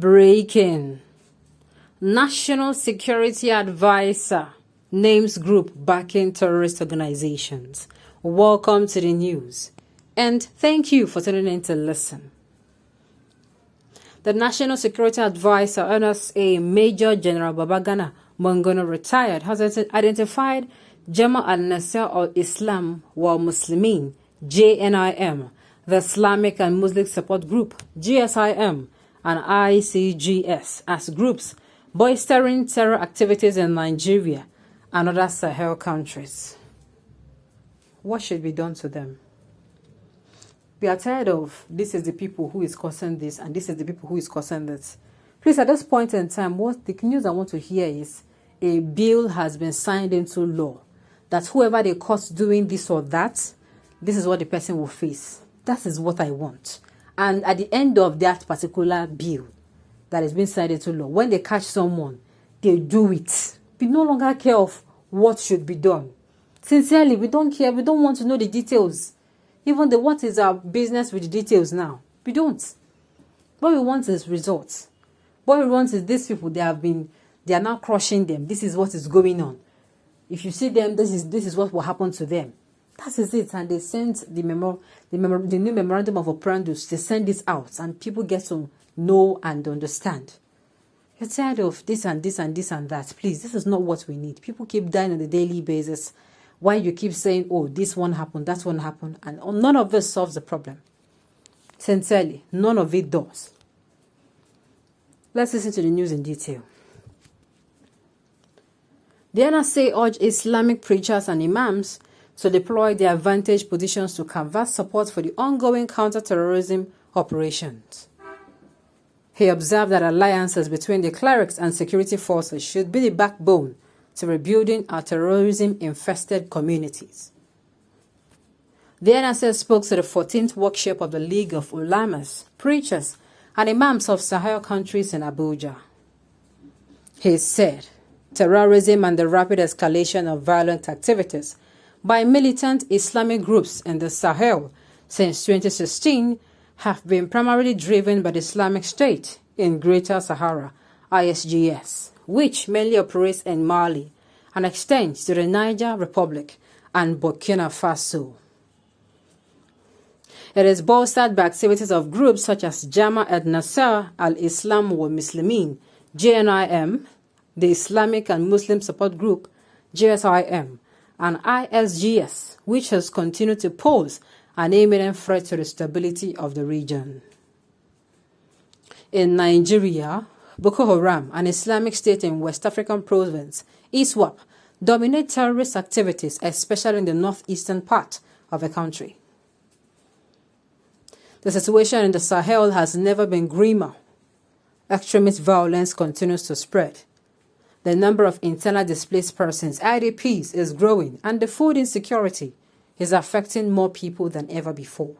Breaking. National Security Advisor names group backing terrorist organizations. Welcome to the news, and thank you for tuning in to listen. The National Security Advisor, NSA Major General Babagana Mugono, retired, has identified Jama al-Nasser al-Islam wal Muslimin, JNIM, the Islamic and Muslim Support Group, GSIM, and ICGS as groups bolstering terror activities in Nigeria and other Sahel countries. What should be done to them? We are tired of this is the people who is causing this and this is the people who is causing that. Please, at this point in time, what the news I want to hear is a bill has been signed into law that whoever they caught doing this or that, this is what the person will face. That is what I want. And at the end of that particular bill that has been signed into law, when they catch someone, they do it. We no longer care of what should be done. Sincerely, we don't care. We don't want to know the details. Even the what is our business with the details now? We don't. What we want is results. What we want is these people, they are now crushing them. This is what is going on. If you see them, this is what will happen to them. That is it. And they send the new memorandum of operandus. They send this out, and people get to know and understand. You're tired of this and this and this and that. Please, this is not what we need. People keep dying on a daily basis. Why you keep saying, oh, this one happened, that one happened, and none of this solves the problem. Sincerely, none of it does. Let's listen to the news in detail. The NSA urged Islamic preachers and imams to deploy their advantage positions to canvass support for the ongoing counter-terrorism operations. He observed that alliances between the clerics and security forces should be the backbone to rebuilding our terrorism-infested communities. The NSA spoke to the 14th workshop of the League of Ulamas, Preachers, and Imams of Sahel countries in Abuja. He said, terrorism and the rapid escalation of violent activities by militant Islamic groups in the Sahel since 2016 have been primarily driven by the Islamic State in Greater Sahara, ISGS, which mainly operates in Mali and extends to the Niger Republic and Burkina Faso. It is bolstered by activities of groups such as Jama al-Nasser al-Islam wal Muslimin, JNIM, the Islamic and Muslim Support Group, GSIM, and ISGS, which has continued to pose an imminent threat to the stability of the region. In Nigeria, Boko Haram, an Islamic state in West African province, ISWAP, dominate terrorist activities, especially in the northeastern part of the country. The situation in the Sahel has never been grimmer. Extremist violence continues to spread. The number of internally displaced persons, IDPs, is growing, and the food insecurity is affecting more people than ever before.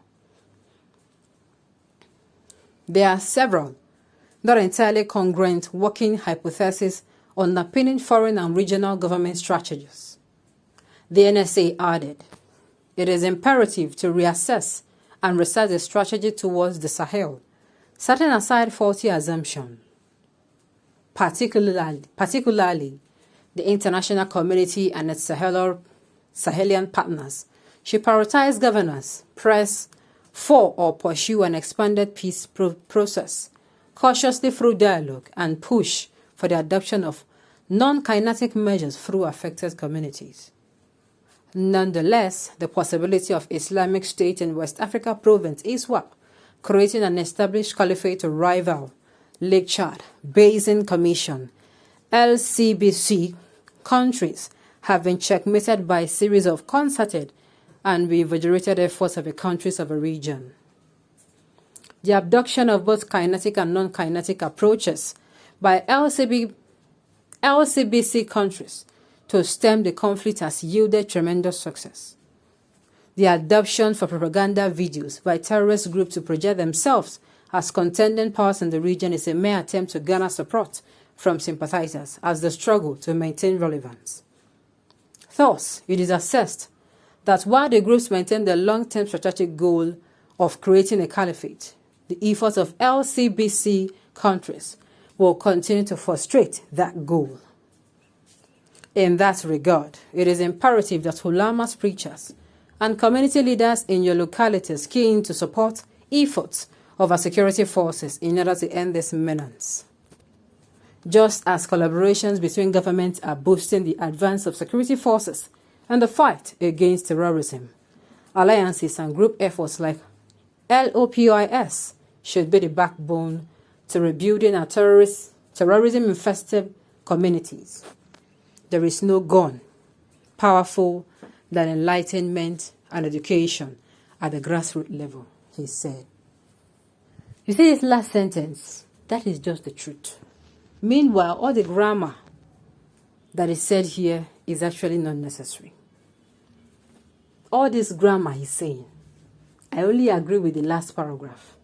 There are several not entirely congruent working hypotheses underpinning foreign and regional government strategies. The NSA added, it is imperative to reassess and reset the strategy towards the Sahel, setting aside faulty assumptions. Particularly, the international community and its Sahelian partners should prioritize governance, press for or pursue an expanded peace process, cautiously through dialogue, and push for the adoption of non-kinetic measures through affected communities. Nonetheless, the possibility of Islamic State in West Africa province ISWAP creating an established caliphate to rival Lake Chad Basin Commission, LCBC countries have been checkmated by a series of concerted and reinvigorated efforts of the countries of the region. The abduction of both kinetic and non-kinetic approaches by LCBC countries to stem the conflict has yielded tremendous success. The adoption for propaganda videos by terrorist groups to project themselves as contending powers in the region is a mere attempt to garner support from sympathizers as they struggle to maintain relevance. Thus, it is assessed that while the groups maintain the long-term strategic goal of creating a caliphate, the efforts of LCBC countries will continue to frustrate that goal. In that regard, it is imperative that ulama's preachers and community leaders in your localities key in to support efforts of our security forces in order to end this menace. Just as collaborations between governments are boosting the advance of security forces and the fight against terrorism, alliances and group efforts like ḻݸپۆIS should be the backbone to rebuilding our terrorism-infested communities. There is no gun powerful than enlightenment and education at the grassroots level, he said. You see this last sentence? That is just the truth. Meanwhile, all the grammar that is said here is actually not necessary. All this grammar he's saying, I only agree with the last paragraph.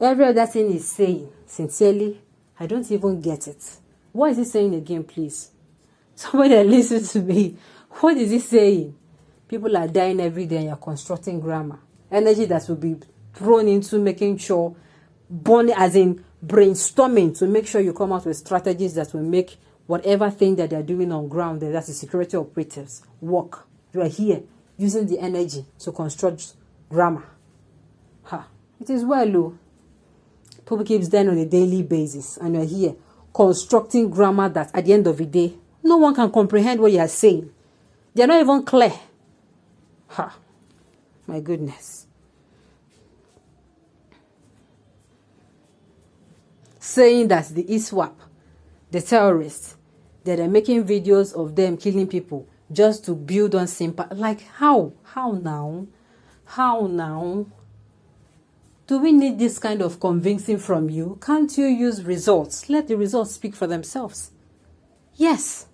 Every other thing he's saying, sincerely, I don't even get it. What is he saying again, please? Somebody that listens to me, what is he saying? People are dying every day and you're constructing grammar. Energy that will be thrown into making sure, as in brainstorming to make sure you come out with strategies that will make whatever thing that they're doing on ground, that's the security operatives, work. You are here using the energy to construct grammar. It is well, Lou. People keeps dying on a daily basis and you're here constructing grammar that at the end of the day, no one can comprehend what you are saying. They're not even clear. My goodness. Saying that the ISWAP, the terrorists, that are making videos of them killing people just to build on sympathy. Like how? How now? How now? Do we need this kind of convincing from you? Can't you use results? Let the results speak for themselves. Yes.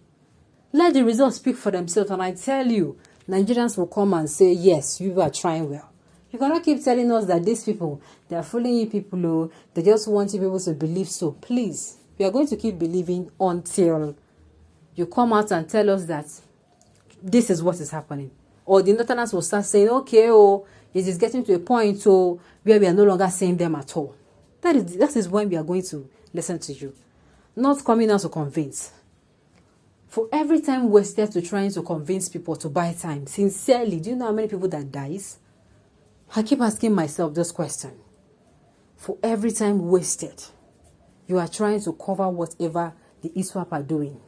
Let the results speak for themselves. And I tell you, Nigerians will come and say, yes, you are trying well. You cannot keep telling us that these people, they are fooling you people, they just want you people to believe so. Please, we are going to keep believing until you come out and tell us that this is what is happening. Or the Northerners will start saying, okay, it is getting to a point where we are no longer saying them at all. That is when we are going to listen to you. Not coming out to convince. For every time wasted to trying to convince people to buy time, sincerely, do you know how many people that dies? I keep asking myself this question. For every time wasted, you are trying to cover whatever the ISWAP are doing.